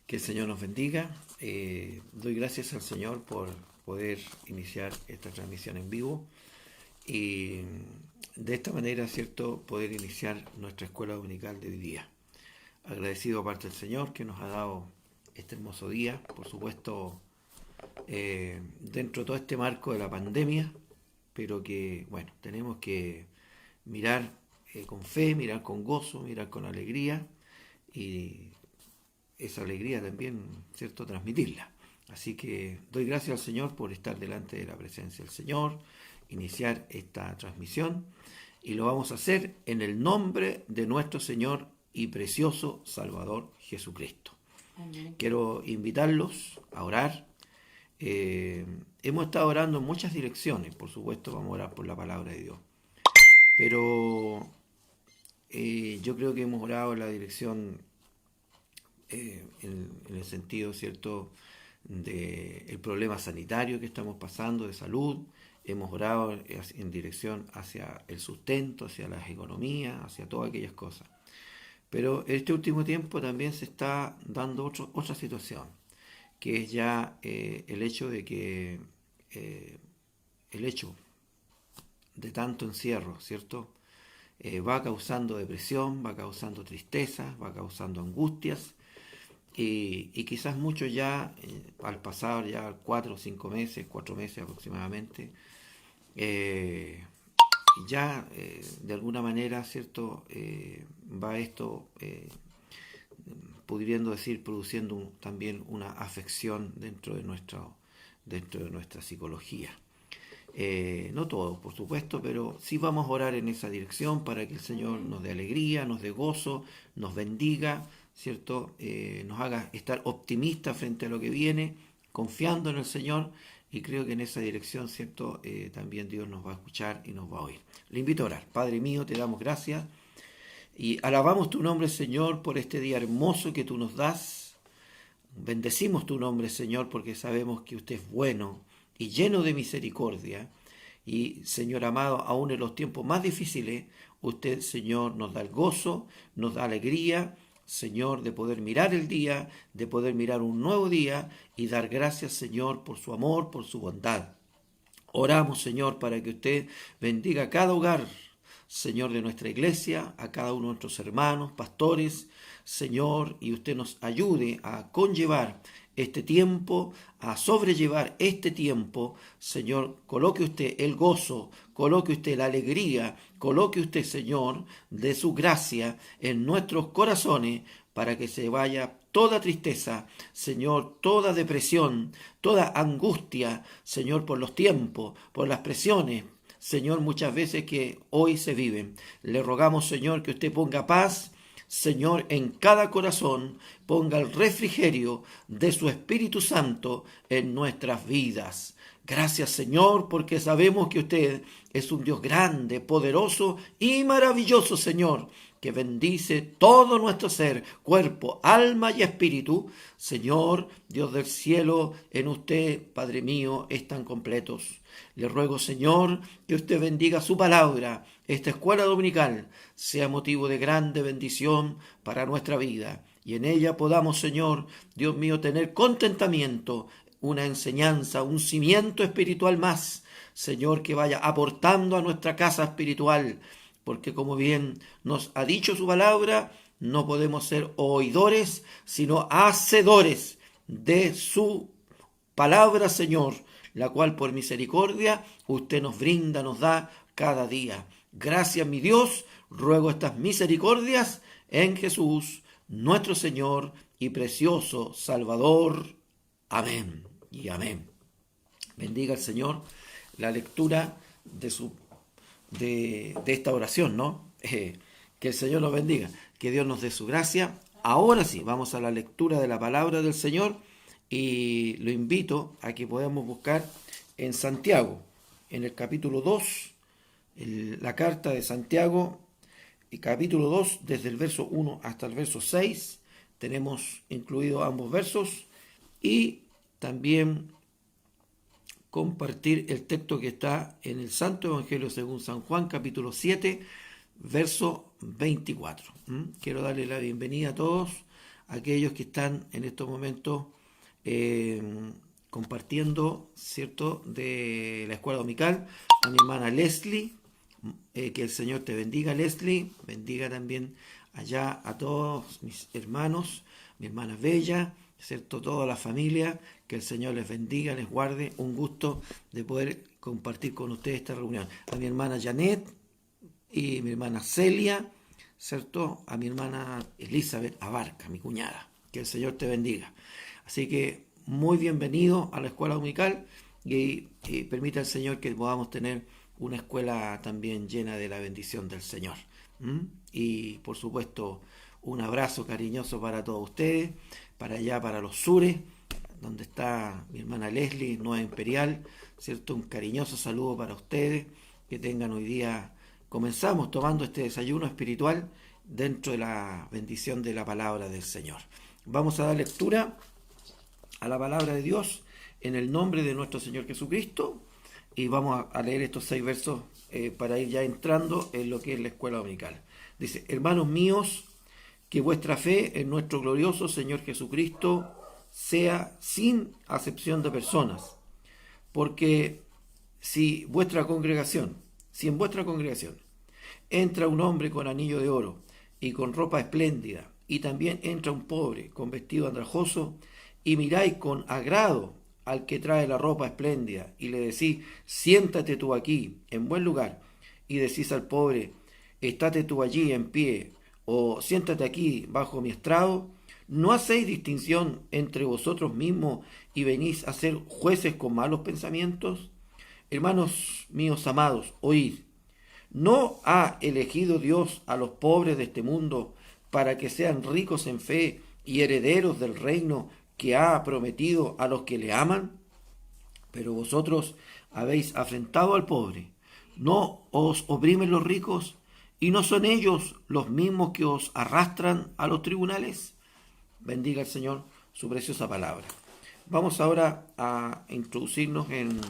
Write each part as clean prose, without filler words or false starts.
Que el Señor nos bendiga. Doy gracias al Señor por poder iniciar esta transmisión en vivo y de esta manera, ¿cierto?, poder iniciar nuestra escuela dominical de hoy día. Agradecido aparte del Señor que nos ha dado este hermoso día, por supuesto, dentro de todo este marco de la pandemia, pero que, bueno, tenemos que mirar con fe, mirar con gozo, mirar con alegría y esa alegría también, ¿cierto?, transmitirla. Así que doy gracias al Señor por estar delante de la presencia del Señor, iniciar esta transmisión y lo vamos a hacer en el nombre de nuestro Señor y precioso Salvador Jesucristo. Amén. Quiero invitarlos a orar. Hemos estado orando en muchas direcciones, por supuesto vamos a orar por la palabra de Dios, pero yo creo que hemos orado en la dirección en el sentido, ¿cierto?, del problema sanitario que estamos pasando, de salud. Hemos orado en dirección hacia el sustento, hacia las economías, hacia todas aquellas cosas. Pero en este último tiempo también se está dando otra situación, que es ya el hecho de que el hecho de tanto encierro, ¿cierto?, va causando depresión, va causando tristeza, va causando angustias. Y quizás muchos ya, al pasar ya 4 o 5 meses, 4 meses aproximadamente, ya de alguna manera, ¿cierto?, va esto, pudiendo decir, produciendo también una afección dentro de nuestra psicología. No todos, por supuesto, pero sí vamos a orar en esa dirección para que el Señor nos dé alegría, nos dé gozo, nos bendiga, ¿cierto? Nos haga estar optimistas frente a lo que viene, confiando en el Señor, y creo que en esa dirección, ¿cierto?, también Dios nos va a escuchar y nos va a oír. Le invito a orar. Padre mío, te damos gracias y alabamos tu nombre, Señor, por este día hermoso que tú nos das. Bendecimos tu nombre, Señor, porque sabemos que usted es bueno y lleno de misericordia. Y, Señor amado, aún en los tiempos más difíciles, usted, Señor, nos da el gozo, nos da alegría, Señor, de poder mirar el día, de poder mirar un nuevo día y dar gracias, Señor, por su amor, por su bondad. Oramos, Señor, para que usted bendiga cada hogar, Señor, de nuestra iglesia, a cada uno de nuestros hermanos, pastores, Señor, y usted nos ayude a conllevar este tiempo, a sobrellevar este tiempo. Señor, coloque usted el gozo, coloque usted la alegría, coloque usted, Señor, de su gracia en nuestros corazones para que se vaya toda tristeza, Señor, toda depresión, toda angustia, Señor, por los tiempos, por las presiones, Señor, muchas veces que hoy se viven. Le rogamos, Señor, que usted ponga paz, Señor, en cada corazón, ponga el refrigerio de su Espíritu Santo en nuestras vidas. Gracias, Señor, porque sabemos que usted es un Dios grande, poderoso y maravilloso, Señor, que bendice todo nuestro ser, cuerpo, alma y espíritu. Señor, Dios del cielo, en usted, Padre mío, están completos. Le ruego, Señor, que usted bendiga su palabra, esta escuela dominical sea motivo de grande bendición para nuestra vida y en ella podamos, Señor, Dios mío, tener contentamiento, una enseñanza, un cimiento espiritual más, Señor, que vaya aportando a nuestra casa espiritual, porque como bien nos ha dicho su palabra, no podemos ser oidores, sino hacedores de su palabra, Señor, la cual por misericordia usted nos brinda, nos da cada día. Gracias, mi Dios, ruego estas misericordias en Jesús, nuestro Señor y precioso Salvador. Amén y amén. Bendiga el Señor la lectura de esta oración, ¿no? Que el Señor nos bendiga, que Dios nos dé su gracia. Ahora sí, vamos a la lectura de la palabra del Señor y lo invito a que podamos buscar en Santiago, en el capítulo 2, la carta de Santiago, el capítulo 2, desde el verso 1 hasta el verso 6, tenemos incluidos ambos versos, y también compartir el texto que está en el Santo Evangelio según San Juan, capítulo 7, verso 24. Quiero darle la bienvenida a todos aquellos que están en estos momentos compartiendo, ¿cierto?, de la escuela dominical, a mi hermana Leslie, que el Señor te bendiga, Leslie, bendiga también allá a todos mis hermanos, mi hermana Bella, ¿cierto?, toda la familia, que el Señor les bendiga, les guarde, un gusto de poder compartir con ustedes esta reunión. A mi hermana Janet y mi hermana Celia, ¿cierto?, a mi hermana Elizabeth Abarca, mi cuñada, que el Señor te bendiga. Así que muy bienvenido a la escuela dominical y permita el Señor que podamos tener una escuela también llena de la bendición del Señor. Y por supuesto un abrazo cariñoso para todos ustedes, para allá, para los sures, donde está mi hermana Leslie, Nueva Imperial, ¿cierto? Un cariñoso saludo para ustedes, que tengan hoy día, comenzamos tomando este desayuno espiritual dentro de la bendición de la palabra del Señor. Vamos a dar lectura a la palabra de Dios en el nombre de nuestro Señor Jesucristo y vamos a leer estos 6 versos para ir ya entrando en lo que es la escuela dominical. Dice: hermanos míos, que vuestra fe en nuestro glorioso Señor Jesucristo sea sin acepción de personas, porque si en vuestra congregación entra un hombre con anillo de oro y con ropa espléndida, y también entra un pobre con vestido andrajoso, y miráis con agrado al que trae la ropa espléndida, y le decís: siéntate tú aquí, en buen lugar, y decís al pobre: estate tú allí en pie, o siéntate aquí bajo mi estrado, ¿no hacéis distinción entre vosotros mismos y venís a ser jueces con malos pensamientos? Hermanos míos amados, oíd. ¿No ha elegido Dios a los pobres de este mundo para que sean ricos en fe y herederos del reino que ha prometido a los que le aman? Pero vosotros habéis afrentado al pobre. ¿No os oprimen los ricos? ¿Y no son ellos los mismos que os arrastran a los tribunales? Bendiga el Señor su preciosa palabra. Vamos ahora a introducirnos en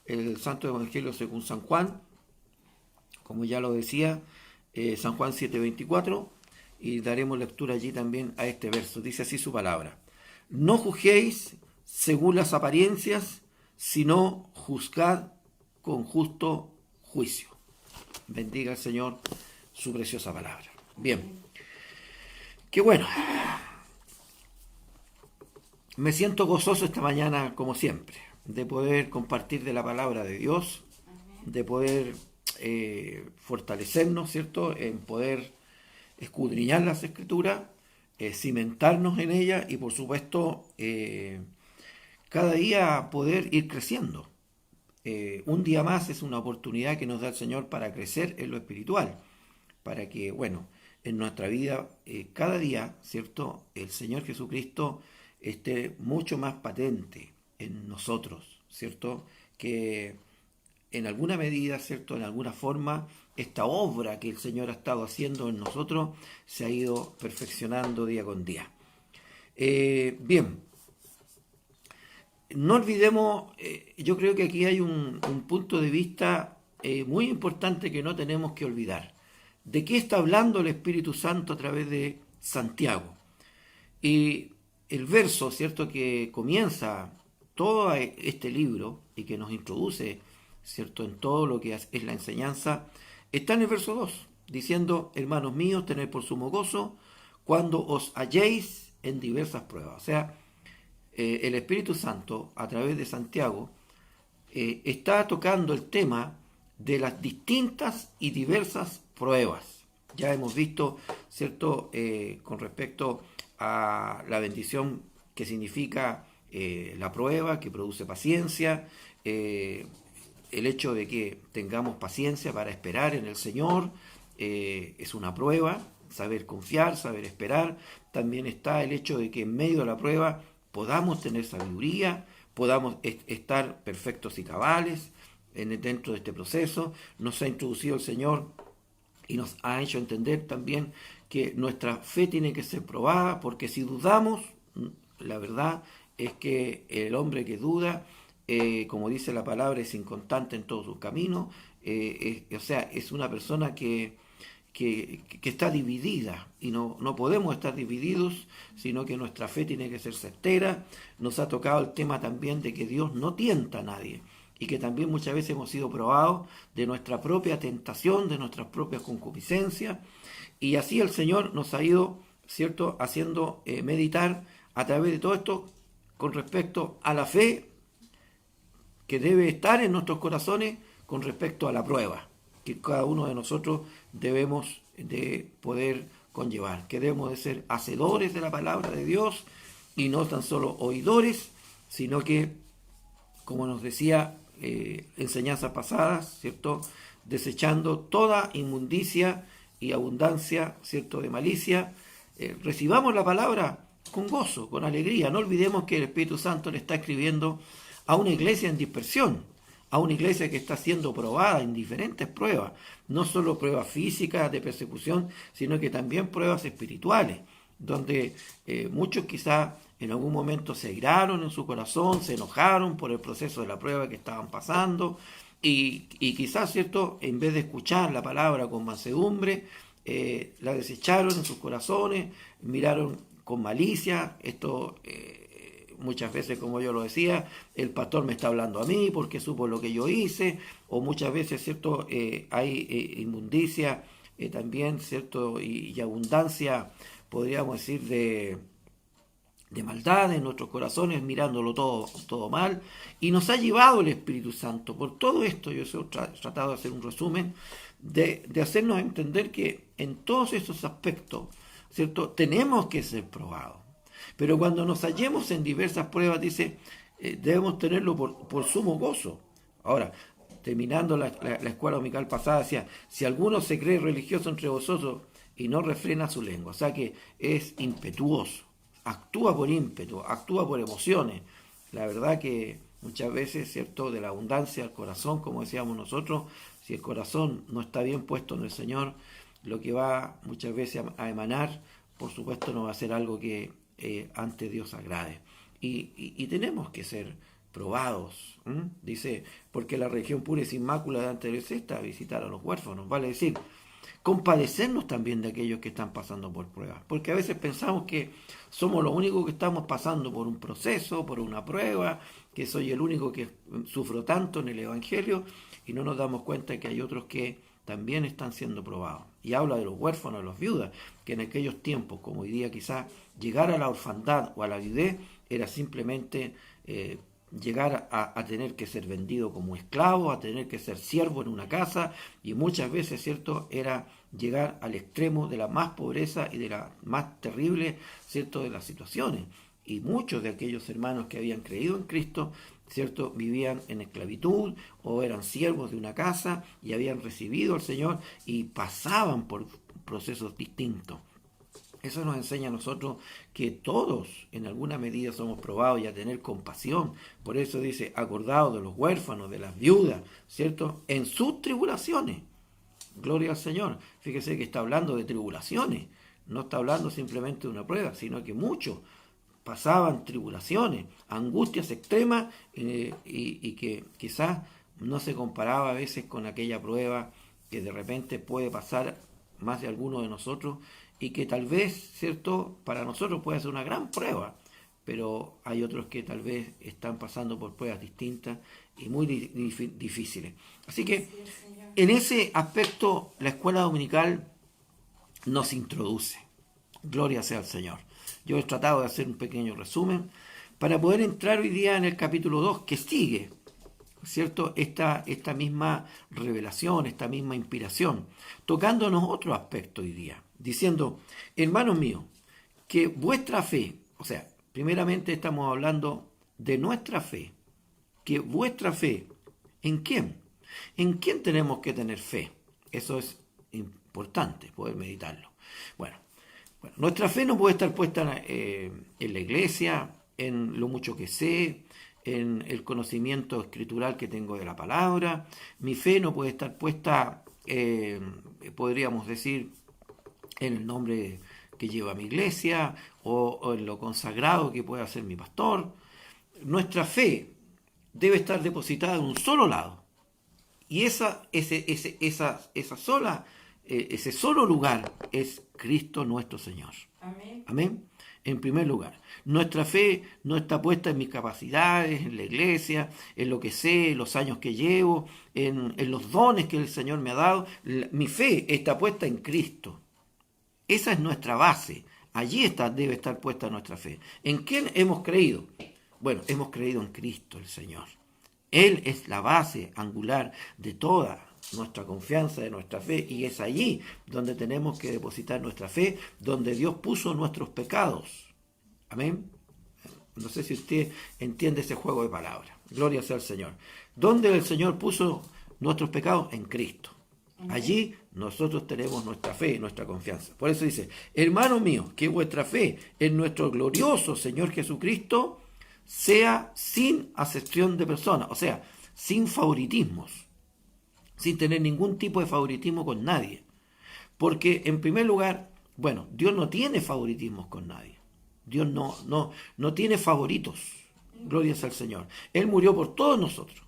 el Santo Evangelio según San Juan, como ya lo decía, San Juan 7:24, y daremos lectura allí también a este verso. Dice así su palabra: no juzguéis según las apariencias, sino juzgad con justo juicio. Bendiga el Señor su preciosa palabra. Bien, qué bueno. Me siento gozoso esta mañana, como siempre, de poder compartir de la palabra de Dios, de poder fortalecernos, ¿cierto?, en poder escudriñar las Escrituras, cimentarnos en ellas y, por supuesto, cada día poder ir creciendo. Un día más es una oportunidad que nos da el Señor para crecer en lo espiritual, para que, bueno, en nuestra vida, cada día, ¿cierto?, el Señor Jesucristo esté mucho más patente en nosotros, ¿cierto?, que en alguna medida, ¿cierto?, en alguna forma, esta obra que el Señor ha estado haciendo en nosotros se ha ido perfeccionando día con día. Bien, no olvidemos, yo creo que aquí hay un punto de vista muy importante que no tenemos que olvidar. ¿De qué está hablando el Espíritu Santo a través de Santiago? Y el verso, ¿cierto?, que comienza todo este libro y que nos introduce, ¿cierto?, en todo lo que es la enseñanza, está en el verso 2, diciendo: hermanos míos, tened por sumo gozo cuando os halléis en diversas pruebas. O sea, el Espíritu Santo, a través de Santiago, está tocando el tema de las distintas y diversas pruebas. Ya hemos visto, ¿cierto?, con respecto a la bendición que significa la prueba, que produce paciencia, el hecho de que tengamos paciencia para esperar en el Señor, es una prueba, saber confiar, saber esperar. También está el hecho de que en medio de la prueba podamos tener sabiduría, podamos estar perfectos y cabales dentro de este proceso. Nos ha introducido el Señor y nos ha hecho entender también que nuestra fe tiene que ser probada, porque si dudamos, la verdad es que el hombre que duda, como dice la palabra, es inconstante en todos sus caminos, o sea, es una persona que que está dividida, y no podemos estar divididos, sino que nuestra fe tiene que ser certera. Nos ha tocado el tema también de que Dios no tienta a nadie, y que también muchas veces hemos sido probados de nuestra propia tentación, de nuestras propias concupiscencias, y así el Señor nos ha ido, ¿cierto?, haciendo meditar a través de todo esto con respecto a la fe que debe estar en nuestros corazones con respecto a la prueba que cada uno de nosotros debemos de poder conllevar, que debemos de ser hacedores de la palabra de Dios y no tan solo oidores, sino que, como nos decía enseñanzas pasadas, ¿cierto?, desechando toda inmundicia y abundancia, ¿cierto?, de malicia, recibamos la palabra con gozo, con alegría. No olvidemos que el Espíritu Santo le está escribiendo a una iglesia en dispersión, a una iglesia que está siendo probada en diferentes pruebas, no solo pruebas físicas de persecución, sino que también pruebas espirituales, donde muchos quizás en algún momento se airaron en su corazón, se enojaron por el proceso de la prueba que estaban pasando, y quizás, ¿cierto?, en vez de escuchar la palabra con mansedumbre, la desecharon en sus corazones, miraron con malicia. Esto muchas veces, como yo lo decía, el pastor me está hablando a mí porque supo lo que yo hice, o muchas veces, ¿cierto?, hay inmundicia también, ¿cierto?, y abundancia, podríamos decir, de maldad en nuestros corazones, mirándolo todo mal, y nos ha llevado el Espíritu Santo. Por todo esto yo he tratado de hacer un resumen, de hacernos entender que en todos estos aspectos, ¿cierto?, tenemos que ser probados. Pero cuando nos hallemos en diversas pruebas, dice, debemos tenerlo por sumo gozo. Ahora, terminando la escuela dominical pasada, decía, si alguno se cree religioso entre vosotros y no refrena su lengua, o sea que es impetuoso, actúa por ímpetu, actúa por emociones. La verdad que muchas veces, ¿cierto?, de la abundancia del corazón, como decíamos nosotros, si el corazón no está bien puesto en el Señor, lo que va muchas veces a emanar, por supuesto, no va a ser algo que ante Dios agrade. Y tenemos que ser probados. Dice, porque la religión pura y sin mácula delante de Dios está a visitar a los huérfanos. Vale decir, compadecernos también de aquellos que están pasando por pruebas. Porque a veces pensamos que somos los únicos que estamos pasando por un proceso, por una prueba, que soy el único que sufro tanto en el Evangelio, y no nos damos cuenta que hay otros que también están siendo probados. Y habla de los huérfanos, de las viudas, que en aquellos tiempos, como hoy día quizás, llegar a la orfandad o a la viudez era simplemente llegar a tener que ser vendido como esclavo, a tener que ser siervo en una casa, y muchas veces, ¿cierto?, era llegar al extremo de la más pobreza y de la más terrible, ¿cierto?, de las situaciones. Y muchos de aquellos hermanos que habían creído en Cristo, ¿cierto?, vivían en esclavitud o eran siervos de una casa y habían recibido al Señor y pasaban por procesos distintos. Eso nos enseña a nosotros que todos en alguna medida somos probados y a tener compasión. Por eso dice, acordaos de los huérfanos, de las viudas, ¿cierto?, en sus tribulaciones. Gloria al Señor. Fíjese que está hablando de tribulaciones. No está hablando simplemente de una prueba, sino que muchos pasaban tribulaciones, angustias extremas, y que quizás no se comparaba a veces con aquella prueba que de repente puede pasar más de alguno de nosotros, y que tal vez, ¿cierto?, para nosotros puede ser una gran prueba, pero hay otros que tal vez están pasando por pruebas distintas y muy difíciles. Así que en ese aspecto la escuela dominical nos introduce. Gloria sea al Señor. Yo he tratado de hacer un pequeño resumen para poder entrar hoy día en el capítulo 2, que sigue, ¿cierto?, esta misma revelación, esta misma inspiración, tocándonos otro aspecto hoy día, diciendo, hermanos míos, que vuestra fe, o sea, primeramente estamos hablando de nuestra fe, que vuestra fe, ¿en quién? ¿En quién tenemos que tener fe? Eso es importante, poder meditarlo. Bueno, nuestra fe no puede estar puesta en la iglesia, en lo mucho que sé, en el conocimiento escritural que tengo de la palabra. Mi fe no puede estar puesta, podríamos decir, en el nombre que lleva mi iglesia o en lo consagrado que pueda ser mi pastor. Nuestra fe debe estar depositada en un solo lado. Y esa sola ese solo lugar es Cristo nuestro Señor. Amén. Amén. En primer lugar, nuestra fe no está puesta en mis capacidades, en la iglesia, en lo que sé, en los años que llevo, en los dones que el Señor me ha dado. Mi fe está puesta en Cristo. Esa es nuestra base. Allí debe estar puesta nuestra fe. ¿En quién hemos creído? Bueno, hemos creído en Cristo el Señor. Él es la base angular de toda nuestra confianza, de nuestra fe, y es allí donde tenemos que depositar nuestra fe, donde Dios puso nuestros pecados. Amén. No sé si usted entiende ese juego de palabras. Gloria sea al Señor. ¿Dónde el Señor puso nuestros pecados? En Cristo. Allí nosotros tenemos nuestra fe y nuestra confianza. Por eso dice, hermanos míos, que vuestra fe en nuestro glorioso Señor Jesucristo sea sin acepción de personas, o sea, sin favoritismos, sin tener ningún tipo de favoritismo con nadie. Porque, en primer lugar, bueno, Dios no tiene favoritismos con nadie. Dios no tiene favoritos. Gloria sea al Señor. Él murió por todos nosotros.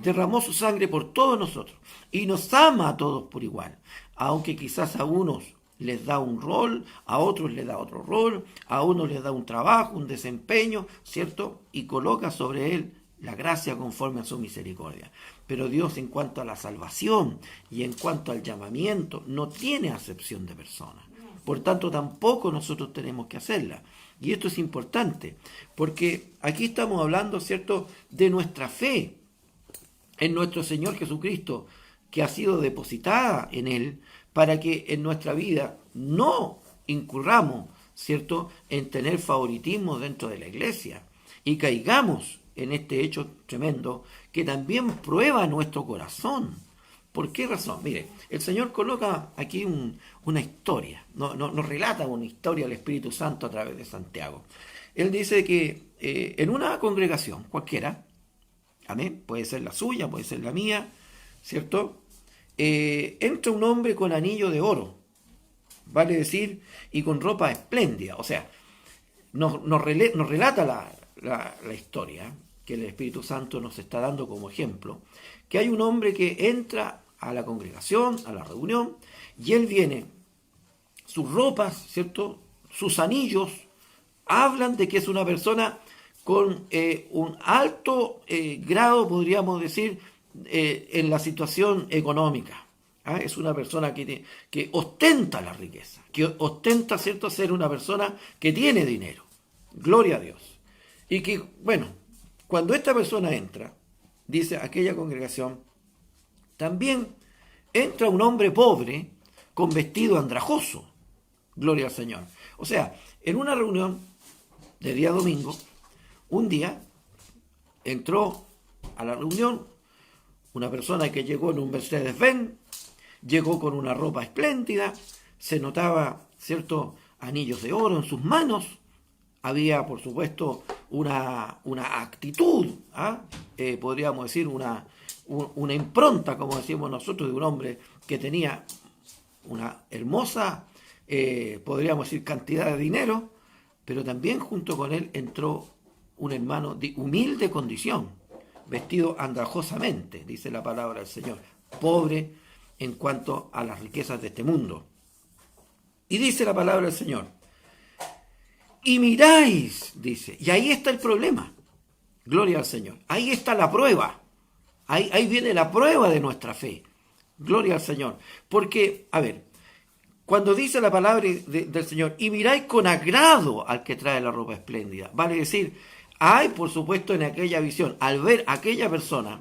Derramó su sangre por todos nosotros. Y nos ama a todos por igual. Aunque quizás a unos les da un rol, a otros les da otro rol, a unos les da un trabajo, un desempeño, ¿cierto? Y coloca sobre él la gracia conforme a su misericordia. Pero Dios, en cuanto a la salvación y en cuanto al llamamiento, no tiene acepción de personas. Por tanto, tampoco nosotros tenemos que hacerla. Y esto es importante, porque aquí estamos hablando, ¿cierto?, de nuestra fe en nuestro Señor Jesucristo, que ha sido depositada en Él, para que en nuestra vida no incurramos, ¿cierto?, en tener favoritismo dentro de la iglesia y caigamos en este hecho tremendo que también prueba nuestro corazón. ¿Por qué razón? Mire, el Señor coloca aquí una historia, nos relata una historia del Espíritu Santo a través de Santiago. Él dice que en una congregación cualquiera, amén, puede ser la suya, puede ser la mía, ¿cierto?, entra un hombre con anillo de oro, vale decir, y con ropa espléndida. O sea, nos relata la historia que el Espíritu Santo nos está dando como ejemplo, que hay un hombre que entra a la congregación, a la reunión, y él viene, sus ropas, ¿cierto?, sus anillos, hablan de que es una persona con un alto grado, podríamos decir, en la situación económica. Es una persona que ostenta la riqueza, que ostenta, ¿cierto?, ser una persona que tiene dinero. Gloria a Dios. Y que, bueno, cuando esta persona entra, dice aquella congregación, también entra un hombre pobre con vestido andrajoso. Gloria al Señor. O sea, en una reunión de día domingo, un día entró a la reunión una persona que llegó en un Mercedes-Benz, llegó con una ropa espléndida, se notaba, ¿cierto?, anillos de oro en sus manos, había, por supuesto, una actitud, podríamos decir, una impronta, como decimos nosotros, de un hombre que tenía una hermosa, podríamos decir, cantidad de dinero, pero también junto con él entró un hermano de humilde condición, vestido andrajosamente, dice la palabra del Señor, pobre en cuanto a las riquezas de este mundo. Y dice la palabra del Señor, y miráis, dice, y ahí está el problema, gloria al Señor, ahí está la prueba, ahí viene la prueba de nuestra fe, gloria al Señor, porque, a ver, cuando dice la palabra del Señor, y miráis con agrado al que trae la ropa espléndida, vale decir, hay, por supuesto, en aquella visión, al ver a aquella persona,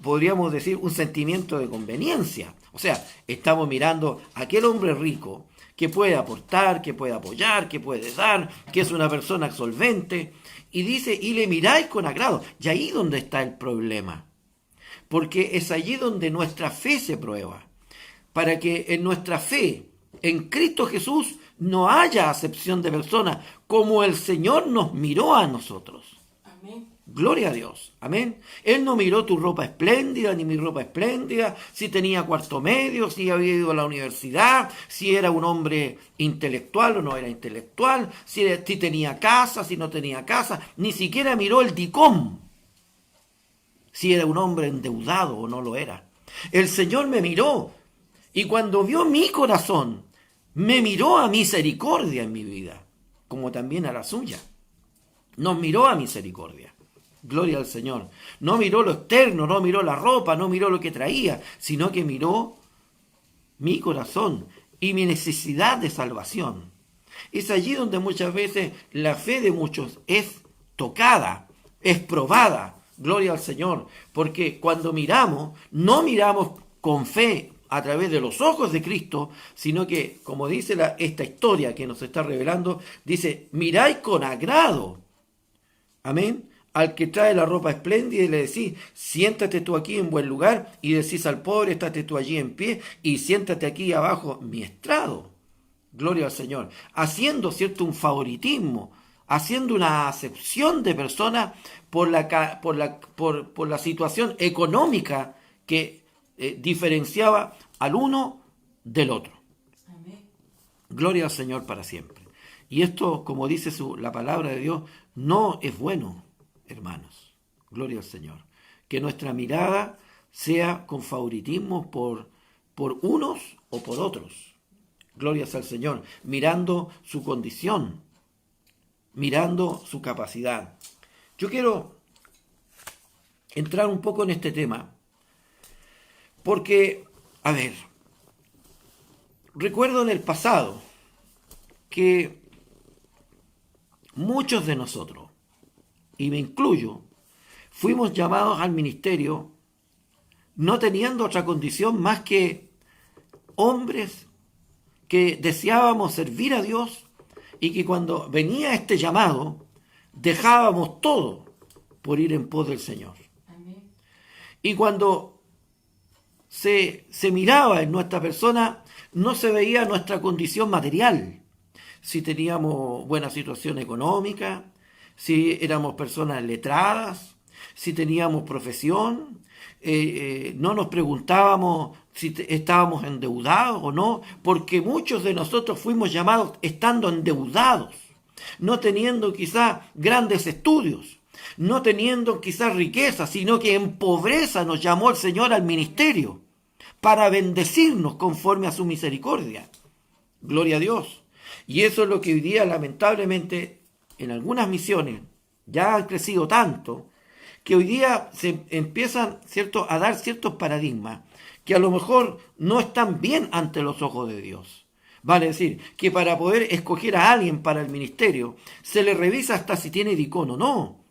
podríamos decir, un sentimiento de conveniencia. O sea, estamos mirando a aquel hombre rico que puede aportar, que puede apoyar, que puede dar, que es una persona solvente. Y dice, y le miráis con agrado. Y ahí donde está el problema. Porque es allí donde nuestra fe se prueba. Para que en nuestra fe, en Cristo Jesús, no haya acepción de personas, como el Señor nos miró a nosotros. Amén. Gloria a Dios. Amén. Él no miró tu ropa espléndida, ni mi ropa espléndida, si tenía cuarto medio, si había ido a la universidad, si era un hombre intelectual o no era intelectual, si tenía casa, si no tenía casa, ni siquiera miró el DICOM, si era un hombre endeudado o no lo era. El Señor me miró Y cuando vio mi corazón, me miró a misericordia en mi vida, como también a la suya. Nos miró a misericordia. Gloria al Señor. No miró lo externo, no miró la ropa, no miró lo que traía, sino que miró mi corazón y mi necesidad de salvación. Es allí donde muchas veces la fe de muchos es tocada, es probada. Gloria al Señor. Porque cuando miramos, no miramos con fe a través de los ojos de Cristo, sino que, como dice esta historia que nos está revelando, dice, miráis con agrado. Amén. Al que trae la ropa espléndida y le decís, siéntate tú aquí en buen lugar, y decís al pobre, estate tú allí en pie, y siéntate aquí abajo mi estrado. Gloria al Señor. Haciendo, cierto, un favoritismo, haciendo una acepción de personas por la situación económica que diferenciaba al uno del otro. Amén. Gloria al Señor para siempre. Y esto, como dice la palabra de Dios, no es bueno, hermanos. Gloria al Señor. Que nuestra mirada sea con favoritismo por unos o por otros. Gloria al Señor. Mirando su condición, mirando su capacidad. Yo quiero entrar un poco en este tema, porque, a ver, recuerdo en el pasado que muchos de nosotros, y me incluyo, fuimos llamados al ministerio no teniendo otra condición más que hombres que deseábamos servir a Dios y que cuando venía este llamado dejábamos todo por ir en pos del Señor. Amén. Y cuando se miraba en nuestra persona, no se veía nuestra condición material, si teníamos buena situación económica, si éramos personas letradas, si teníamos profesión, no nos preguntábamos si estábamos endeudados o no, porque muchos de nosotros fuimos llamados estando endeudados, no teniendo quizás grandes estudios, no teniendo quizás riqueza, sino que en pobreza nos llamó el Señor al ministerio para bendecirnos conforme a su misericordia. Gloria a Dios. Y eso es lo que hoy día, lamentablemente, en algunas misiones ya han crecido tanto, que hoy día se empiezan, ¿cierto?, a dar ciertos paradigmas que a lo mejor no están bien ante los ojos de Dios. Vale decir, que para poder escoger a alguien para el ministerio, se le revisa hasta si tiene diácono o no.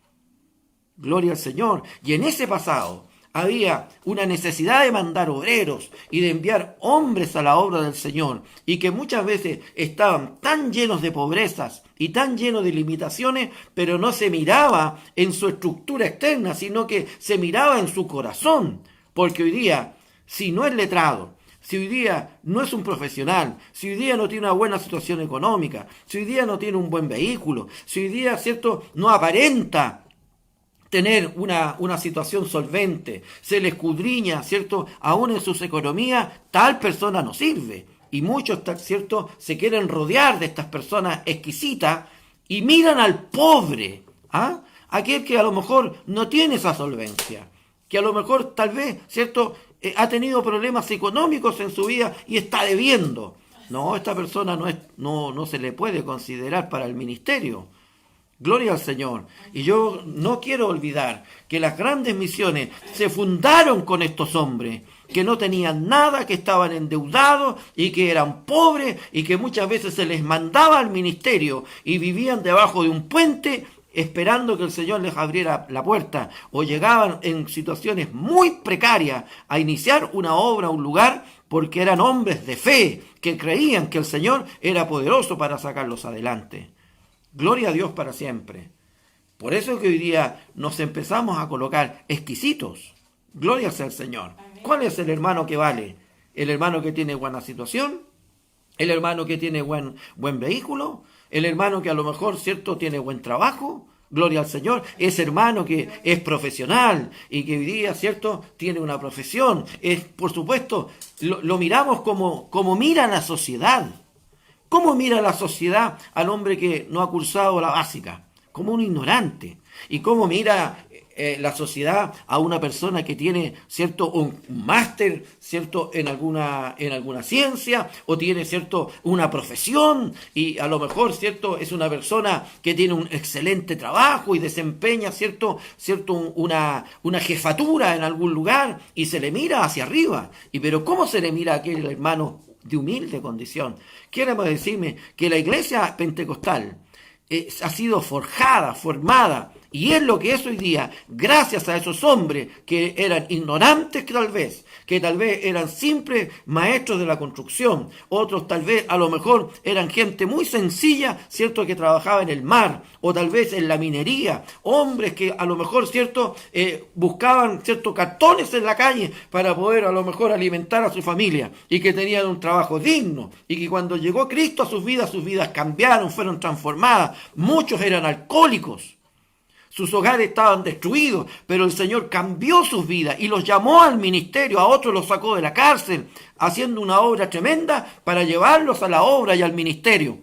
Gloria al Señor. Y en ese pasado había una necesidad de mandar obreros y de enviar hombres a la obra del Señor, y que muchas veces estaban tan llenos de pobrezas y tan llenos de limitaciones, pero no se miraba en su estructura externa, sino que se miraba en su corazón. Porque hoy día, si no es letrado, si hoy día no es un profesional, si hoy día no tiene una buena situación económica, si hoy día no tiene un buen vehículo, si hoy día, ¿cierto?, no aparenta tener una situación solvente, se le escudriña, ¿cierto?, aún en sus economías, tal persona no sirve. Y muchos, ¿cierto?, se quieren rodear de estas personas exquisitas y miran al pobre, aquel que a lo mejor no tiene esa solvencia, que a lo mejor tal vez, ¿cierto?, ha tenido problemas económicos en su vida y está debiendo. No, esta persona no se le puede considerar para el ministerio. Gloria al Señor. Y yo no quiero olvidar que las grandes misiones se fundaron con estos hombres que no tenían nada, que estaban endeudados y que eran pobres y que muchas veces se les mandaba al ministerio y vivían debajo de un puente esperando que el Señor les abriera la puerta, o llegaban en situaciones muy precarias a iniciar una obra, un lugar, porque eran hombres de fe que creían que el Señor era poderoso para sacarlos adelante. Gloria a Dios para siempre. Por eso es que hoy día nos empezamos a colocar exquisitos. Gloria sea al Señor. Amén. ¿Cuál es el hermano que vale? ¿El hermano que tiene buena situación? ¿El hermano que tiene buen vehículo? ¿El hermano que a lo mejor, ¿cierto?, tiene buen trabajo? Gloria al Señor. Ese hermano que es profesional y que hoy día, ¿cierto?, tiene una profesión. Por supuesto, lo miramos como mira la sociedad. ¿Cómo mira la sociedad al hombre que no ha cursado la básica? Como un ignorante. ¿Y cómo mira la sociedad a una persona que tiene, ¿cierto?, un máster, ¿cierto?, en alguna ciencia, o tiene, ¿cierto?, una profesión, y a lo mejor, ¿cierto?, es una persona que tiene un excelente trabajo y desempeña, ¿cierto?, una jefatura en algún lugar, y se le mira hacia arriba. Pero ¿cómo se le mira a aquel hermano de humilde condición? Quiero decirme que la iglesia pentecostal ha sido forjada, formada, y es lo que es hoy día, gracias a esos hombres que eran ignorantes que tal vez eran simples maestros de la construcción, otros tal vez a lo mejor eran gente muy sencilla, ¿cierto?, que trabajaba en el mar, o tal vez en la minería, hombres que a lo mejor, ¿cierto?, buscaban, ¿cierto?, cartones en la calle para poder a lo mejor alimentar a su familia, y que tenían un trabajo digno, y que cuando llegó Cristo a sus vidas cambiaron, fueron transformadas. Muchos eran alcohólicos, sus hogares estaban destruidos, pero el Señor cambió sus vidas y los llamó al ministerio, a otros los sacó de la cárcel, haciendo una obra tremenda para llevarlos a la obra y al ministerio.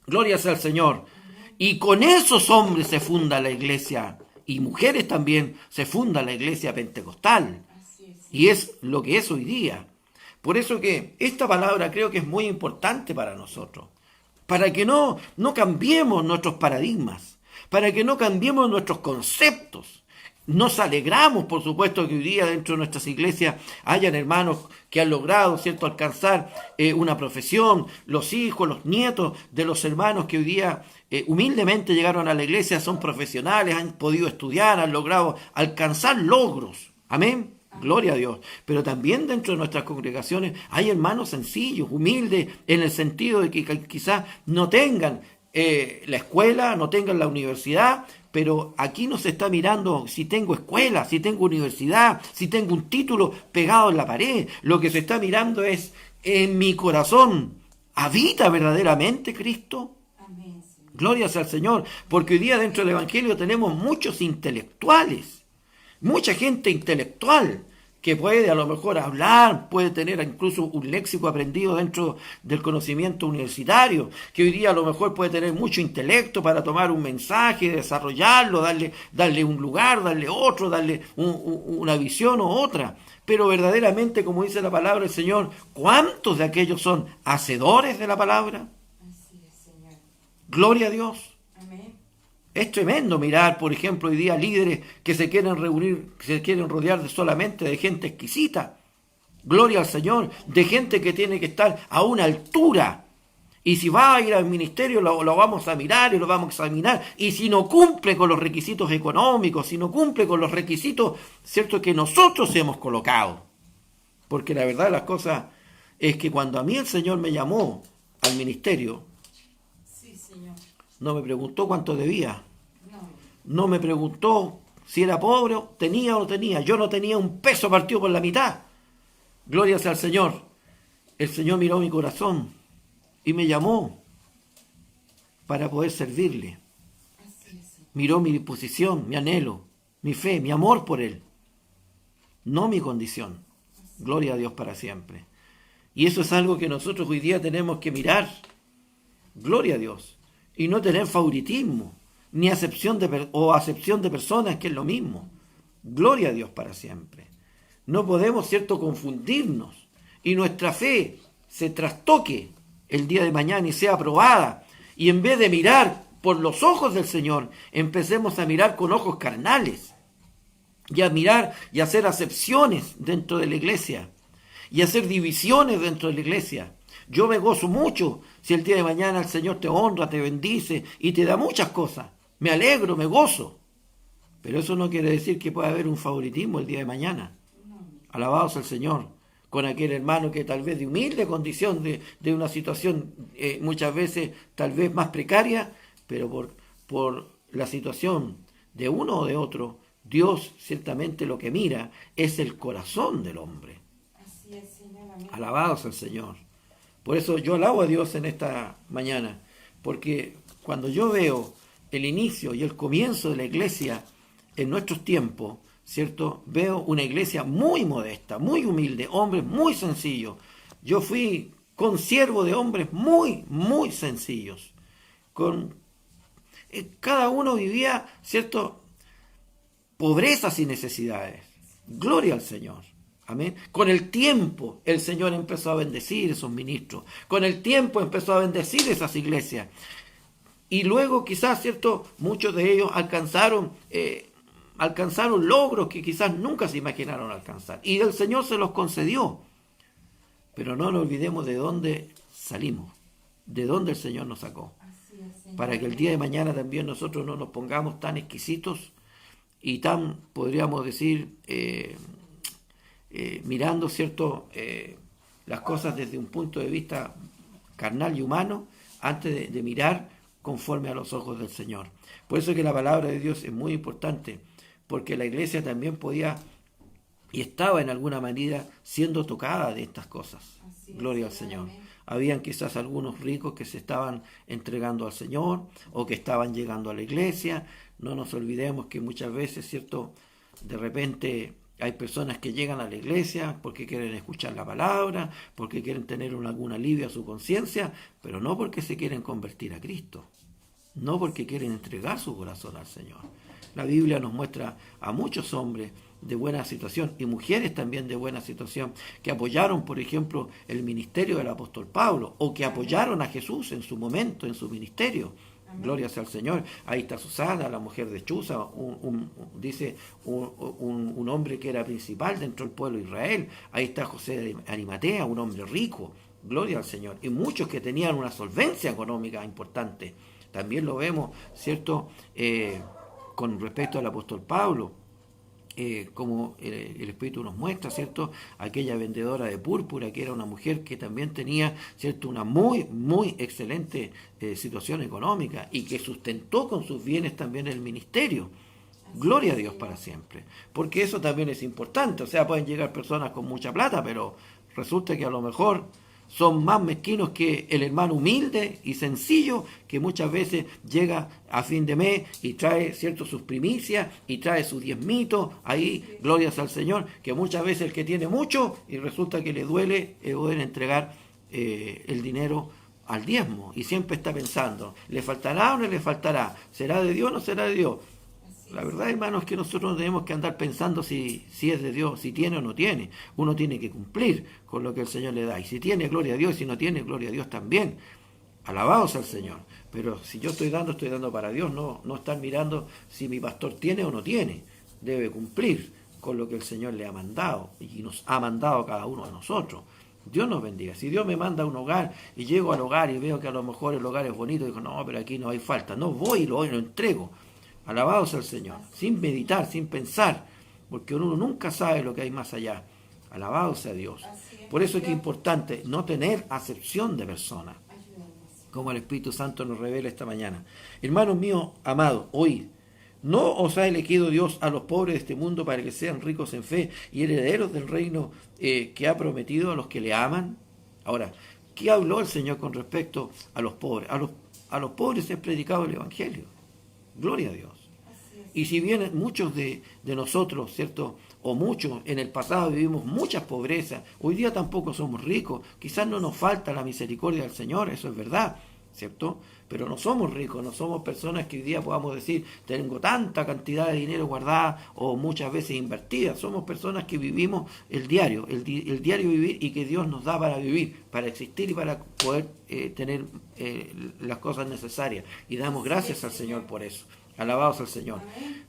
Gloria sea al Señor. Y con esos hombres se funda la iglesia, y mujeres también, se funda la iglesia pentecostal. Y es lo que es hoy día. Por eso que esta palabra creo que es muy importante para nosotros, para que no cambiemos nuestros paradigmas, para que no cambiemos nuestros conceptos. Nos alegramos, por supuesto, que hoy día dentro de nuestras iglesias hayan hermanos que han logrado, ¿cierto?, alcanzar una profesión, los hijos, los nietos de los hermanos que hoy día humildemente llegaron a la iglesia, son profesionales, han podido estudiar, han logrado alcanzar logros. Amén. Gloria a Dios. Pero también dentro de nuestras congregaciones hay hermanos sencillos, humildes, en el sentido de que quizás no tengan la escuela, no tengan la universidad, pero aquí no se está mirando si tengo escuela, si tengo universidad, si tengo un título pegado en la pared. Lo que se está mirando es, en mi corazón, ¿habita verdaderamente Cristo? Amén. Gloria sea al Señor, porque hoy día dentro del Evangelio tenemos muchos intelectuales, mucha gente intelectual, que puede a lo mejor hablar, puede tener incluso un léxico aprendido dentro del conocimiento universitario, que hoy día a lo mejor puede tener mucho intelecto para tomar un mensaje, desarrollarlo, darle un lugar, darle otro, darle una visión o otra. Pero verdaderamente, como dice la palabra del Señor, ¿cuántos de aquellos son hacedores de la palabra? Así es, Señor. Gloria a Dios. Amén. Es tremendo mirar, por ejemplo, hoy día líderes que se quieren reunir, que se quieren rodear solamente de gente exquisita. Gloria al Señor, de gente que tiene que estar a una altura. Y si va a ir al ministerio, lo vamos a mirar y lo vamos a examinar. Y si no cumple con los requisitos económicos, si no cumple con los requisitos, ¿cierto?, que nosotros hemos colocado. Porque la verdad de las cosas es que cuando a mí el Señor me llamó al ministerio, sí, Señor, no me preguntó cuánto debía. No me preguntó si era pobre, tenía o no tenía. Yo no tenía un peso partido por la mitad. Gloria sea al Señor. El Señor miró mi corazón y me llamó para poder servirle. Miró mi disposición, mi anhelo, mi fe, mi amor por Él. No mi condición. Gloria a Dios para siempre. Y eso es algo que nosotros hoy día tenemos que mirar. Gloria a Dios. Y no tener favoritismo, ni acepción de personas, que es lo mismo. Gloria a Dios para siempre. No podemos, ¿cierto?, confundirnos y nuestra fe se trastoque el día de mañana y sea aprobada. Y en vez de mirar por los ojos del Señor, empecemos a mirar con ojos carnales y a mirar y hacer acepciones dentro de la iglesia y hacer divisiones dentro de la iglesia. Yo me gozo mucho si el día de mañana el Señor te honra, te bendice y te da muchas cosas. Me alegro, me gozo. Pero eso no quiere decir que pueda haber un favoritismo el día de mañana. Alabados al Señor. Con aquel hermano que tal vez de humilde condición, de una situación muchas veces tal vez más precaria, pero por la situación de uno o de otro, Dios ciertamente lo que mira es el corazón del hombre. Así es, Señor. Alabados al Señor. Por eso yo alabo a Dios en esta mañana, porque cuando yo veo el inicio y el comienzo de la iglesia en nuestros tiempos, ¿cierto?, veo una iglesia muy modesta, muy humilde, hombres muy sencillos. Yo fui consiervo de hombres muy, muy sencillos. Cada uno vivía, ¿cierto?, pobrezas y necesidades. Gloria al Señor. Amén. Con el tiempo el Señor empezó a bendecir esos ministros. Con el tiempo empezó a bendecir esas iglesias. Y luego quizás, ¿cierto? Muchos de ellos alcanzaron logros que quizás nunca se imaginaron alcanzar. Y el Señor se los concedió. Pero no nos olvidemos de dónde salimos, de dónde el Señor nos sacó. Para que el día de mañana también nosotros no nos pongamos tan exquisitos y tan, podríamos decir, mirando, ¿cierto? Las cosas desde un punto de vista carnal y humano, antes de mirar conforme a los ojos del Señor. Por eso es que la palabra de Dios es muy importante, porque la iglesia también podía y estaba en alguna manera siendo tocada de estas cosas. Gloria al Señor. Habían quizás algunos ricos que se estaban entregando al Señor o que estaban llegando a la iglesia. No nos olvidemos que muchas veces, ¿cierto? De repente hay personas que llegan a la iglesia porque quieren escuchar la palabra, porque quieren tener algún alivio a su conciencia, pero no porque se quieren convertir a Cristo, no porque quieren entregar su corazón al Señor. La Biblia nos muestra a muchos hombres de buena situación y mujeres también de buena situación que apoyaron, por ejemplo, el ministerio del apóstol Pablo o que apoyaron a Jesús en su momento, en su ministerio. Amén. Gloria sea al Señor. Ahí está Susana, la mujer de Chuza, un hombre que era principal dentro del pueblo de Israel. Ahí está José de Arimatea, un hombre rico. Gloria al Señor. Y muchos que tenían una solvencia económica importante. También lo vemos, ¿cierto? Con respecto al apóstol Pablo. Como el Espíritu nos muestra, ¿cierto? Aquella vendedora de púrpura que era una mujer que también tenía, ¿cierto? Una muy, muy excelente situación económica y que sustentó con sus bienes también el ministerio. Gloria a Dios para siempre. Porque eso también es importante. O sea, pueden llegar personas con mucha plata, pero resulta que a lo mejor son más mezquinos que el hermano humilde y sencillo que muchas veces llega a fin de mes y trae, ¿cierto?, sus primicias y trae sus diezmitos, ahí, glorias al Señor, que muchas veces el que tiene mucho y resulta que le duele poder entregar el dinero al diezmo y siempre está pensando, ¿le faltará o no le faltará? ¿Será de Dios o no será de Dios? La verdad, hermanos, es que nosotros no tenemos que andar pensando si es de Dios, si tiene o no tiene. Uno tiene que cumplir con lo que el Señor le da. Y si tiene, gloria a Dios, y si no tiene, gloria a Dios también. Alabados al Señor. Pero si yo estoy dando para Dios, no estar mirando si mi pastor tiene o no tiene. Debe cumplir con lo que el Señor le ha mandado y nos ha mandado a cada uno de nosotros. Dios nos bendiga. Si Dios me manda a un hogar y llego al hogar y veo que a lo mejor el hogar es bonito, digo, no, pero aquí no hay falta. No, voy y lo entrego. Alabados al Señor, sin meditar, sin pensar, porque uno nunca sabe lo que hay más allá. Alabados a Dios. Por eso es que es importante no tener acepción de personas, como el Espíritu Santo nos revela esta mañana. Hermanos míos, amados, hoy no os ha elegido Dios a los pobres de este mundo para que sean ricos en fe y herederos del reino que ha prometido a los que le aman. Ahora, ¿qué habló el Señor con respecto a los pobres? A los pobres es predicado el Evangelio. Gloria a Dios. Y si bien muchos de nosotros, ¿cierto? O muchos en el pasado vivimos muchas pobrezas, hoy día tampoco somos ricos, quizás no nos falta la misericordia del Señor, eso es verdad, ¿cierto? Pero no somos ricos, no somos personas que hoy día podamos decir, tengo tanta cantidad de dinero guardada o muchas veces invertida, somos personas que vivimos el diario vivir y que Dios nos da para vivir, para existir y para poder tener las cosas necesarias. Y damos gracias al Señor por eso. Alabados al Señor.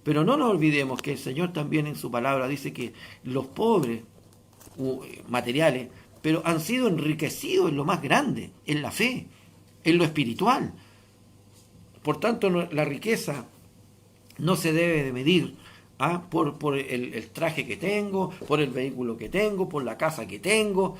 Pero no nos olvidemos que el Señor también en su palabra dice que los pobres materiales, pero han sido enriquecidos en lo más grande, en la fe, en lo espiritual. Por tanto, la riqueza no se debe de medir por el traje que tengo, por el vehículo que tengo, por la casa que tengo,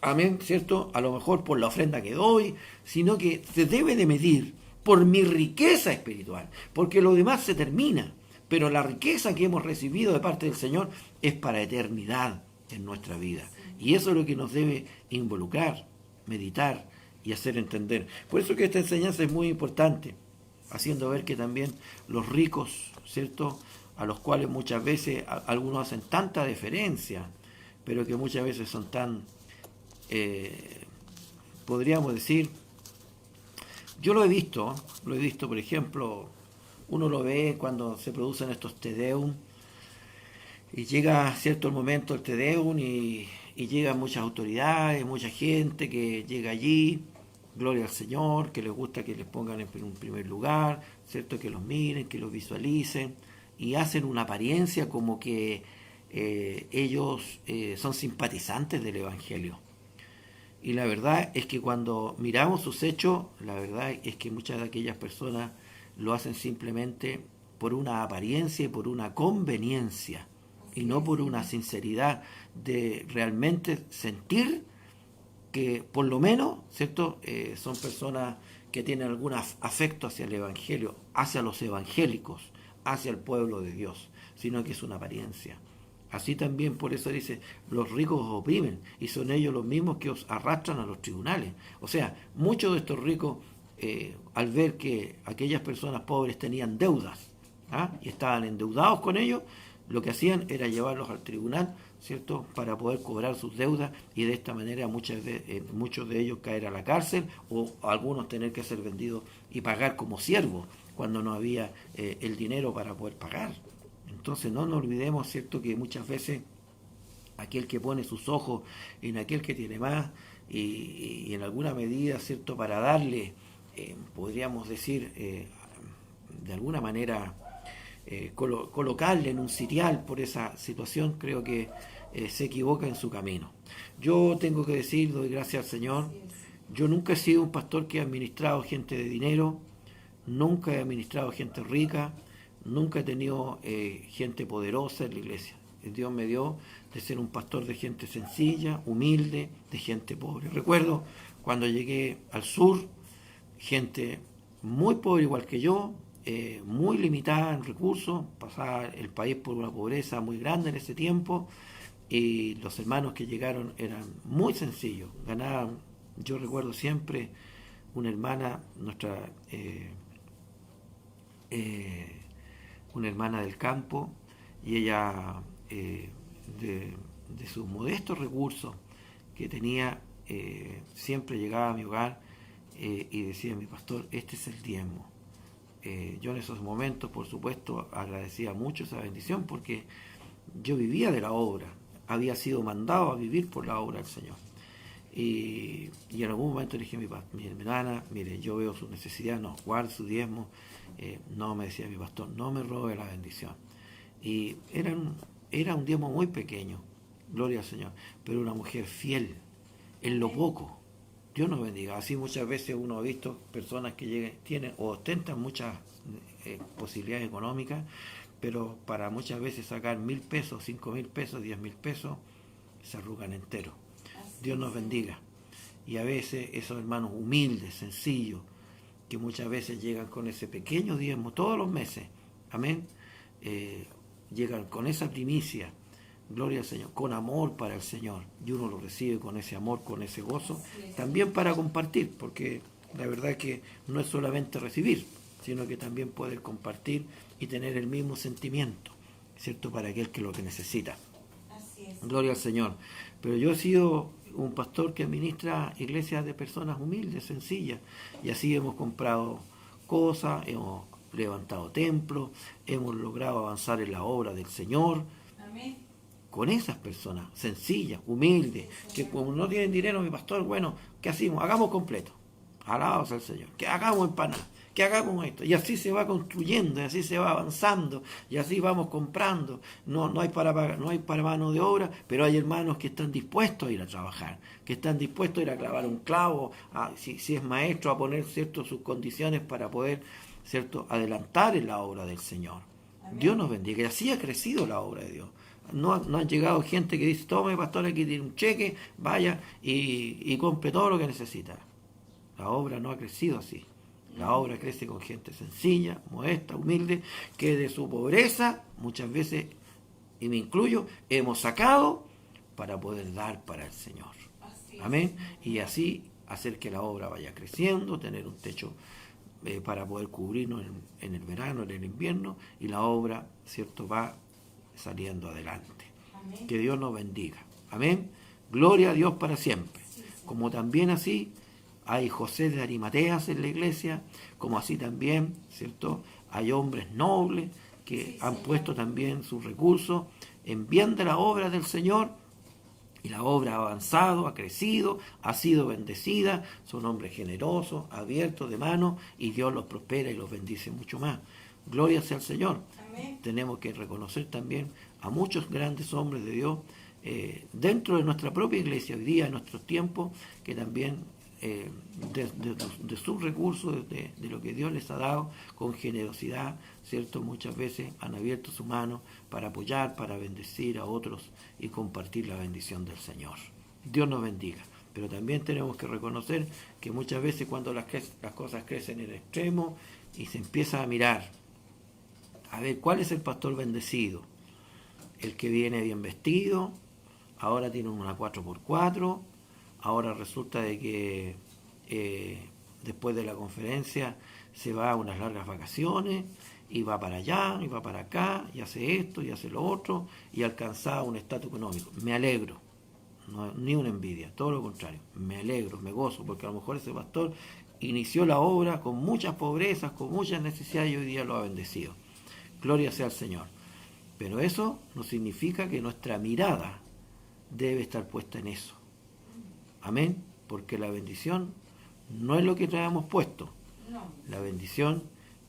amén, ¿cierto? A lo mejor por la ofrenda que doy, sino que se debe de medir por mi riqueza espiritual, porque lo demás se termina, pero la riqueza que hemos recibido de parte del Señor es para eternidad en nuestra vida, y eso es lo que nos debe involucrar, meditar y hacer entender. Por eso que esta enseñanza es muy importante, haciendo ver que también los ricos, ¿cierto?, a los cuales muchas veces algunos hacen tanta deferencia, pero que muchas veces son tan, podríamos decir, yo lo he visto, por ejemplo, uno lo ve cuando se producen estos Te Deum, y llega cierto el momento del Te Deum y llegan muchas autoridades, mucha gente que llega allí, gloria al Señor, que les gusta que les pongan en un primer lugar, cierto, que los miren, que los visualicen, y hacen una apariencia como que ellos son simpatizantes del Evangelio. Y la verdad es que cuando miramos sus hechos, la verdad es que muchas de aquellas personas lo hacen simplemente por una apariencia y por una conveniencia, y no por una sinceridad de realmente sentir que por lo menos, ¿cierto? Son personas que tienen algún afecto hacia el Evangelio, hacia los evangélicos, hacia el pueblo de Dios, sino que es una apariencia. Así también, por eso dice, los ricos os oprimen y son ellos los mismos que os arrastran a los tribunales. O sea, muchos de estos ricos, al ver que aquellas personas pobres tenían deudas, y estaban endeudados con ellos, lo que hacían era llevarlos al tribunal, ¿cierto?, para poder cobrar sus deudas, y de esta manera muchos de ellos caer a la cárcel, o algunos tener que ser vendidos y pagar como siervos cuando no había el dinero para poder pagar. Entonces no nos olvidemos, ¿cierto?, que muchas veces aquel que pone sus ojos en aquel que tiene más, y en alguna medida, ¿cierto?, para darle, podríamos decir, de alguna manera, colocarle en un sitial por esa situación, creo que se equivoca en su camino. Yo tengo que decir, doy gracias al Señor, yo nunca he sido un pastor que ha administrado gente de dinero, nunca he administrado gente rica, nunca he tenido gente poderosa en la iglesia. Dios me dio de ser un pastor de gente sencilla, humilde, de gente pobre. Recuerdo cuando llegué al sur, gente muy pobre igual que yo, muy limitada en recursos, pasaba el país por una pobreza muy grande en ese tiempo, y los hermanos que llegaron eran muy sencillos, ganaban, yo recuerdo siempre una hermana, una hermana del campo, y ella de sus modestos recursos que tenía, siempre llegaba a mi hogar y decía: mi pastor, este es el diezmo. Yo en esos momentos, por supuesto, agradecía mucho esa bendición, porque yo vivía de la obra, había sido mandado a vivir por la obra del Señor. Y en algún momento le dije a mi hermana: mire, yo veo su necesidad, no, guarde su diezmo. No, me decía mi pastor, no me robe la bendición. Y era un diezmo muy pequeño, gloria al Señor, pero una mujer fiel en lo poco. Dios nos bendiga. Así muchas veces uno ha visto personas que tienen o ostentan muchas posibilidades económicas, pero para muchas veces sacar 1.000 pesos, 5.000 pesos, 10.000 pesos, se arrugan enteros. Dios nos bendiga. Y a veces esos hermanos humildes, sencillos, que muchas veces llegan con ese pequeño diezmo todos los meses, amén, llegan con esa primicia, gloria al Señor, con amor para el Señor, y uno lo recibe con ese amor, con ese gozo, también para compartir, porque la verdad es que no es solamente recibir, sino que también poder compartir y tener el mismo sentimiento, ¿cierto?, para aquel que lo que necesita. Gloria al Señor. Pero yo he sido un pastor que administra iglesias de personas humildes, sencillas, y así hemos comprado cosas, hemos levantado templos, hemos logrado avanzar en la obra del Señor. Amén. Con esas personas sencillas, humildes, que como no tienen dinero, mi pastor, bueno, ¿qué hacemos? Hagamos completo. Alabados al Señor. Que hagamos empanadas, que hagamos esto. Y así se va construyendo, y así se va avanzando, y así vamos comprando. No hay para mano de obra, pero hay hermanos que están dispuestos a ir a trabajar, que están dispuestos a ir a clavar un clavo, si es maestro, a poner, ¿cierto?, sus condiciones para poder, ¿cierto?, adelantar en la obra del Señor. Amén. Dios nos bendiga. Y así ha crecido la obra de Dios. No han llegado gente que dice: tome, pastor, aquí tiene un cheque, vaya y compre todo lo que necesita. La obra no ha crecido así. La obra crece con gente sencilla, modesta, humilde, que de su pobreza, muchas veces, y me incluyo, hemos sacado para poder dar para el Señor. Amén. Y así hacer que la obra vaya creciendo, tener un techo para poder cubrirnos en el verano, en el invierno, y la obra, ¿cierto?, va saliendo adelante. Amén. Que Dios nos bendiga. Amén. Gloria a Dios para siempre. Como también así hay José de Arimateas en la iglesia, como así también, ¿cierto?, hay hombres nobles que han puesto también sus recursos en bien de la obra del Señor, y la obra ha avanzado, ha crecido, ha sido bendecida, son hombres generosos, abiertos de mano, y Dios los prospera y los bendice mucho más. Gloria sea al Señor. Amén. Tenemos que reconocer también a muchos grandes hombres de Dios dentro de nuestra propia iglesia hoy día, en nuestros tiempos, que también de sus recursos, de lo que Dios les ha dado, con generosidad, ¿cierto? Muchas veces han abierto su mano para apoyar, para bendecir a otros y compartir la bendición del Señor. Dios nos bendiga. Pero también tenemos que reconocer que muchas veces cuando las cosas crecen en el extremo y se empieza a mirar, a ver, ¿cuál es el pastor bendecido? El que viene bien vestido, ahora tiene una 4x4, ahora resulta de que después de la conferencia se va a unas largas vacaciones y va para allá y va para acá y hace esto y hace lo otro y alcanza un estatus económico. Me alegro, no, ni una envidia, todo lo contrario, me alegro, me gozo, porque a lo mejor ese pastor inició la obra con muchas pobrezas, con muchas necesidades y hoy día lo ha bendecido. Gloria sea al Señor. Pero eso no significa que nuestra mirada debe estar puesta en eso. Amén. Porque la bendición no es lo que traemos puesto. La bendición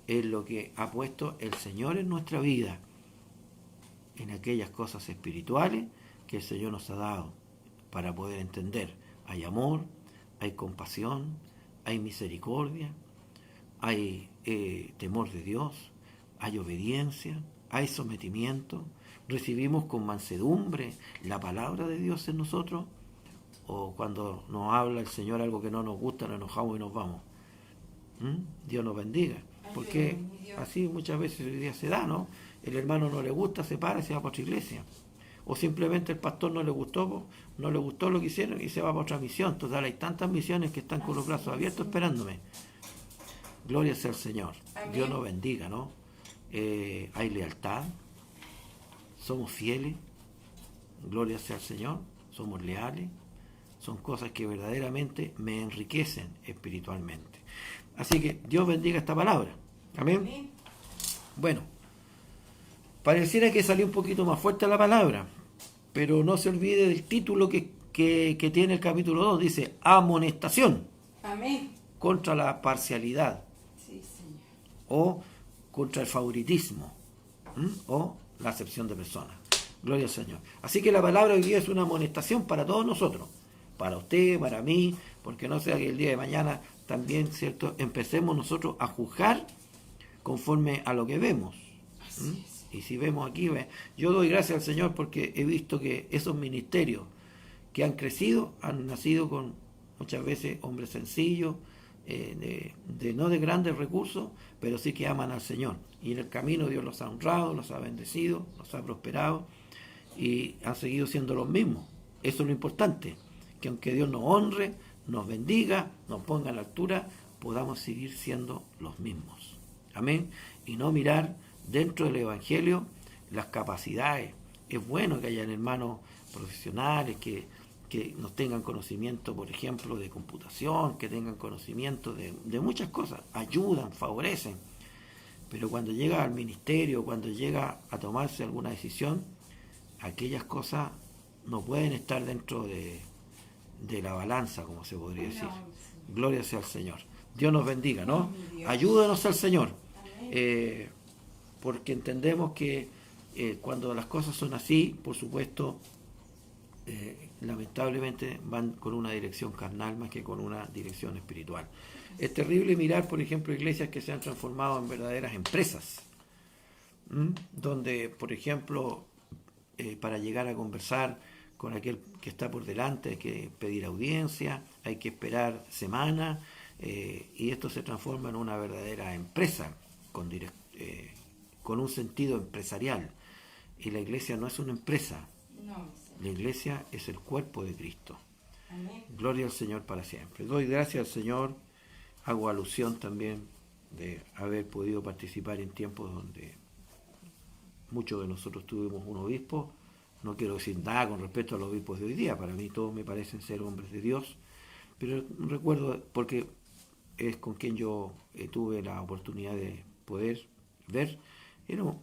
es lo que ha puesto el Señor en nuestra vida, en aquellas cosas espirituales que el Señor nos ha dado para poder entender. Hay amor, hay compasión, hay misericordia, hay temor de Dios, hay obediencia, hay sometimiento, recibimos con mansedumbre la palabra de Dios en nosotros, o cuando nos habla el Señor algo que no nos gusta, nos enojamos y nos vamos. Dios nos bendiga, porque así muchas veces hoy día se da, ¿no? El hermano no le gusta, se para y se va para otra iglesia, o simplemente el pastor no le gustó lo que hicieron y se va para otra misión. Total, hay tantas misiones que están con los brazos abiertos esperándome. Gloria sea al Señor. Amén. Dios nos bendiga, ¿no? Hay lealtad, somos fieles, gloria sea al Señor, somos leales, son cosas que verdaderamente me enriquecen espiritualmente. Así que Dios bendiga esta palabra. Amén. Amén. Bueno, pareciera que salió un poquito más fuerte la palabra, pero no se olvide del título que tiene el capítulo 2, dice amonestación. Amén. Contra la parcialidad. Sí, Señor. O contra el favoritismo, o la acepción de personas. Gloria al Señor. Así que la palabra hoy día es una amonestación para todos nosotros, para usted, para mí, porque no sea que el día de mañana también, ¿cierto?, empecemos nosotros a juzgar conforme a lo que vemos. Y si vemos aquí, yo doy gracias al Señor porque he visto que esos ministerios que han crecido han nacido con muchas veces hombres sencillos, no de grandes recursos, pero sí que aman al Señor. Y en el camino Dios los ha honrado, los ha bendecido, los ha prosperado y han seguido siendo los mismos. Eso es lo importante, que aunque Dios nos honre, nos bendiga, nos ponga a la altura, podamos seguir siendo los mismos. Amén. Y no mirar dentro del Evangelio las capacidades. Es bueno que hayan hermanos profesionales que nos tengan conocimiento, por ejemplo, de computación, que tengan conocimiento de muchas cosas, ayudan, favorecen, pero cuando llega al ministerio, cuando llega a tomarse alguna decisión, aquellas cosas no pueden estar dentro de la balanza, como se podría decir. Gloria sea al Señor. Dios nos bendiga, ¿no? Ayúdanos al Señor, porque entendemos que cuando las cosas son así, por supuesto, lamentablemente van con una dirección carnal más que con una dirección espiritual. Es terrible mirar, por ejemplo, iglesias que se han transformado en verdaderas empresas, donde, por ejemplo, para llegar a conversar con aquel que está por delante hay que pedir audiencia, hay que esperar semanas, y esto se transforma en una verdadera empresa con un sentido empresarial. Y la iglesia no es una empresa. La iglesia es el cuerpo de Cristo. Amén. Gloria al Señor para siempre. Doy gracias al Señor. Hago alusión también de haber podido participar en tiempos donde muchos de nosotros tuvimos un obispo. No quiero decir nada con respecto a los obispos de hoy día. Para mí todos me parecen ser hombres de Dios. Pero recuerdo, porque es con quien yo tuve la oportunidad de poder ver. Era un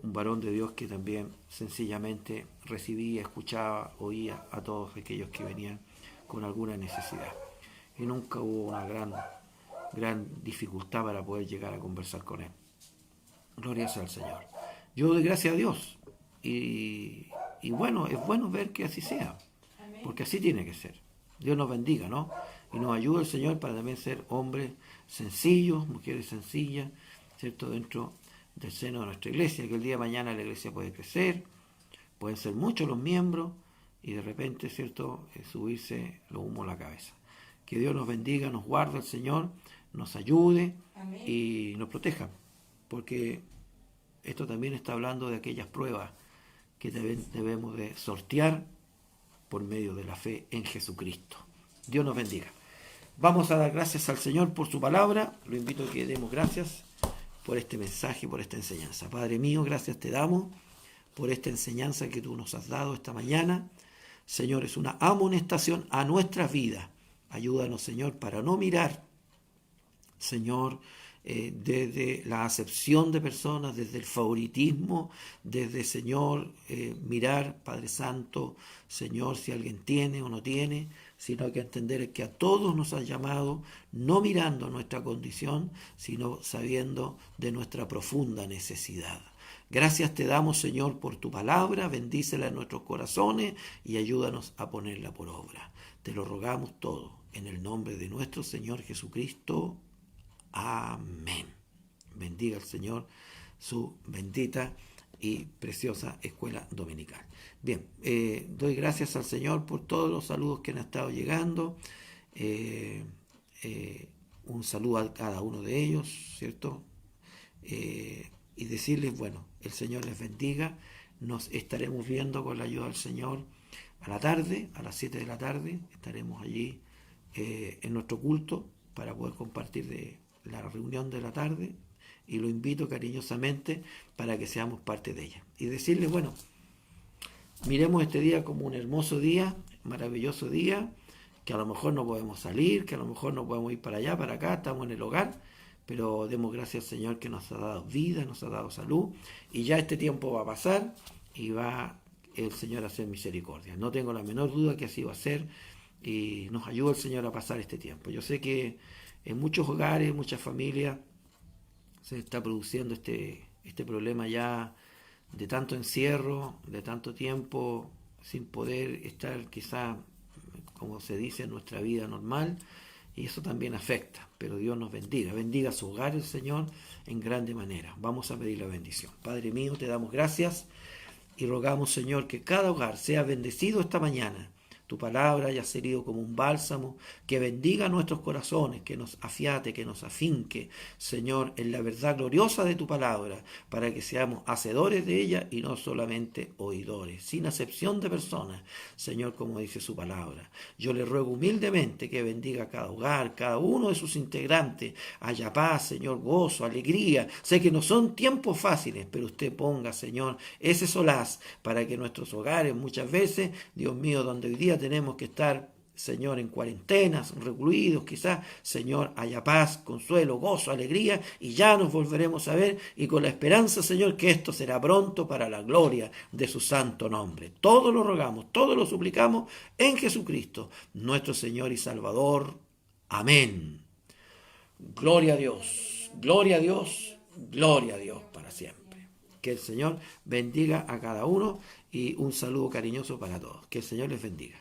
varón de Dios que también sencillamente recibía, escuchaba, oía a todos aquellos que venían con alguna necesidad. Y nunca hubo una gran dificultad para poder llegar a conversar con él. Gloria sea al Señor. Yo doy gracias a Dios. Y bueno, es bueno ver que así sea, porque así tiene que ser. Dios nos bendiga, ¿no? Y nos ayude el Señor para también ser hombres sencillos, mujeres sencillas, ¿cierto? Dentro del seno de nuestra iglesia, que el día de mañana la iglesia puede crecer, pueden ser muchos los miembros y de repente, ¿cierto?, subirse los humos a la cabeza. Que Dios nos bendiga, nos guarde el Señor, nos ayude y nos proteja, porque esto también está hablando de aquellas pruebas que debemos de sortear por medio de la fe en Jesucristo. Dios nos bendiga. Vamos a dar gracias al Señor por su palabra. Lo invito a que demos gracias por este mensaje, por esta enseñanza. Padre mío, gracias te damos por esta enseñanza que tú nos has dado esta mañana. Señor, es una amonestación a nuestras vidas. Ayúdanos, Señor, para no mirar, Señor, desde la acepción de personas, desde el favoritismo, desde, Señor, mirar, Padre Santo, Señor, si alguien tiene o no tiene, sino que entender que a todos nos has llamado, no mirando nuestra condición, sino sabiendo de nuestra profunda necesidad. Gracias te damos, Señor, por tu palabra, bendícela en nuestros corazones y ayúdanos a ponerla por obra. Te lo rogamos todo, en el nombre de nuestro Señor Jesucristo. Amén. Bendiga el Señor su bendita y preciosa escuela dominical. Bien, doy gracias al Señor por todos los saludos que han estado llegando. Un saludo a cada uno de ellos, ¿cierto? Y decirles, bueno, el Señor les bendiga. Nos estaremos viendo con la ayuda del Señor a la tarde, a las 7 de la tarde. Estaremos allí en nuestro culto para poder compartir de la reunión de la tarde, y lo invito cariñosamente para que seamos parte de ella. Y decirles, bueno, miremos este día como un hermoso día, maravilloso día, que a lo mejor no podemos salir, que a lo mejor no podemos ir para allá, para acá, estamos en el hogar, pero demos gracias al Señor que nos ha dado vida, nos ha dado salud, y ya este tiempo va a pasar y va el Señor a hacer misericordia. No tengo la menor duda que así va a ser, y nos ayuda el Señor a pasar este tiempo. Yo sé que en muchos hogares, muchas familias, se está produciendo este problema ya de tanto encierro, de tanto tiempo sin poder estar quizá, como se dice, en nuestra vida normal, y eso también afecta. Pero Dios nos bendiga, bendiga su hogar el Señor en grande manera. Vamos a pedir la bendición. Padre mío, te damos gracias y rogamos, Señor, que cada hogar sea bendecido esta mañana. Tu palabra haya sido como un bálsamo que bendiga nuestros corazones, que nos afiate, que nos afinque, Señor, en la verdad gloriosa de tu palabra, para que seamos hacedores de ella y no solamente oidores, sin acepción de personas, Señor, como dice su palabra. Yo le ruego humildemente que bendiga cada hogar, cada uno de sus integrantes, haya paz, Señor, gozo, alegría. Sé que no son tiempos fáciles, pero usted ponga, Señor, ese solaz para que nuestros hogares muchas veces, Dios mío, donde hoy día tenemos que estar, Señor, en cuarentenas, recluidos, quizás, Señor, haya paz, consuelo, gozo, alegría, y ya nos volveremos a ver, y con la esperanza, Señor, que esto será pronto para la gloria de su santo nombre. Todo lo rogamos, todo lo suplicamos en Jesucristo, nuestro Señor y Salvador. Amén. Gloria a Dios, gloria a Dios, gloria a Dios para siempre. Que el Señor bendiga a cada uno y un saludo cariñoso para todos. Que el Señor les bendiga.